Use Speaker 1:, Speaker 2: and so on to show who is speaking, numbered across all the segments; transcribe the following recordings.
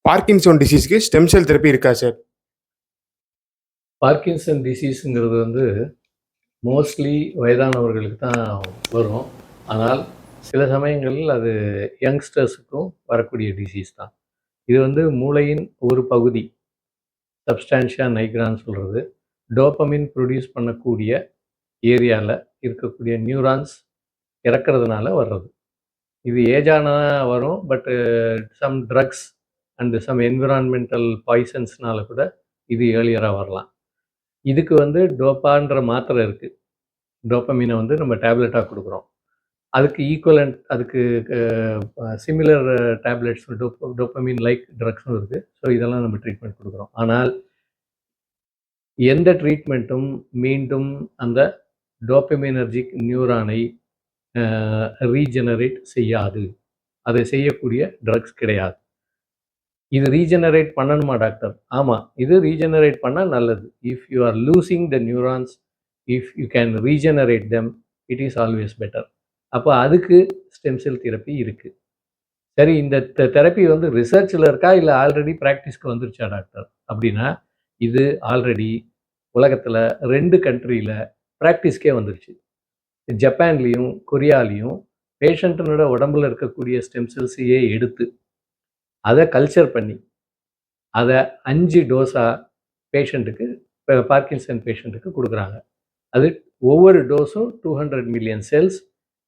Speaker 1: பார்க்கின்சோன் டிசீஸ்க்கு stem cell therapy இருக்கா sir?
Speaker 2: Parkinson டிசீஸுங்கிறது வந்து mostly வயதானவர்களுக்கு தான் வரும். ஆனால் சில சமயங்களில் அது யங்ஸ்டர்ஸுக்கும் வரக்கூடிய டிசீஸ் தான். இது வந்து மூளையின் ஒரு பகுதி, சப்ஸ்டான்ஷியா நைக்ரான்னு சொல்கிறது, டோப்பமின் ப்ரொடியூஸ் பண்ணக்கூடிய ஏரியாவில் இருக்கக்கூடிய நியூரான்ஸ் இறக்கிறதுனால வர்றது. இது ஏஜான வரும், but some drugs and some environmental பாய்சன்ஸ்னால கூட இது ஏர்லியராக வரலாம். இதுக்கு வந்து டோப்பான்ற மாத்திரை இருக்குது. டோப்பமீனை வந்து நம்ம டேப்லெட்டாக கொடுக்குறோம். அதுக்கு ஈக்குவலண்ட், அதுக்கு சிமிலர் டேப்லெட்ஸ் டோப்பமீன் லைக் ட்ரக்ஸும் இருக்குது. ஸோ இதெல்லாம் நம்ம ட்ரீட்மெண்ட் கொடுக்குறோம். ஆனால் எந்த ட்ரீட்மெண்ட்டும் மீண்டும் அந்த டோப்பமினர்ஜிக் நியூரானை ரீஜெனரேட் செய்யாது. அதை செய்யக்கூடிய ட்ரக்ஸ் கிடையாது. இது ரீஜெனரேட் பண்ணணுமா டாக்டர்? ஆமாம், இது ரீஜெனரேட் பண்ணால் நல்லது. If you are losing the neurons, if you can regenerate them, it is always better. அப்போ அதுக்கு ஸ்டெம் செல் தெரப்பி இருக்குது. சரி, இந்த தெரப்பி வந்து ரிசர்ச்சில் இருக்கா இல்லை ஆல்ரெடி ப்ராக்டிஸ்க்கு வந்துருச்சா டாக்டர் அப்படின்னா, இது ஆல்ரெடி உலகத்தில் 2 கண்ட்ரியில் ப்ராக்டிஸ்க்கே வந்துருச்சு. ஜப்பான்லேயும் கொரியாலேயும் பேஷண்ட்டினோட உடம்புல இருக்கக்கூடிய ஸ்டெம் செல்ஸையே எடுத்து அதை கல்ச்சர் பண்ணி அதை 5 டோஸாக பேஷண்ட்டுக்கு, பார்க்கின்சன் பேஷண்ட்டுக்கு கொடுக்குறாங்க. அது ஒவ்வொரு டோஸும் 200 மில்லியன் செல்ஸ்,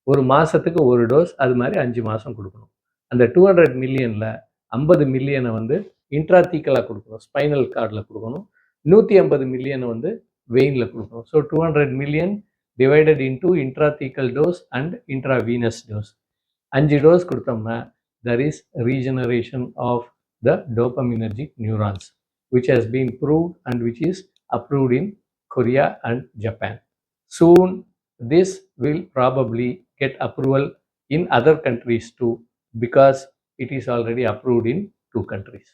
Speaker 2: ஒரு மாதத்துக்கு ஒரு டோஸ், அது மாதிரி 5 மாதம் கொடுக்கணும். அந்த 200 மில்லியனில் 50 மில்லியனை வந்து இன்ட்ராத்தீக்கலாக கொடுக்கணும், ஸ்பைனல் கார்டில் கொடுக்கணும். 150 மில்லியனை வந்து வெயினில் கொடுக்கணும். So 200 million divided into intrathecal dose and intravenous dose. 5 dose கொடுத்தோம்னா there is regeneration of the dopaminergic neurons, which has been proved and which is approved in Korea and Japan. Soon this will probably get approval in other countries too, because it is already approved in 2 countries.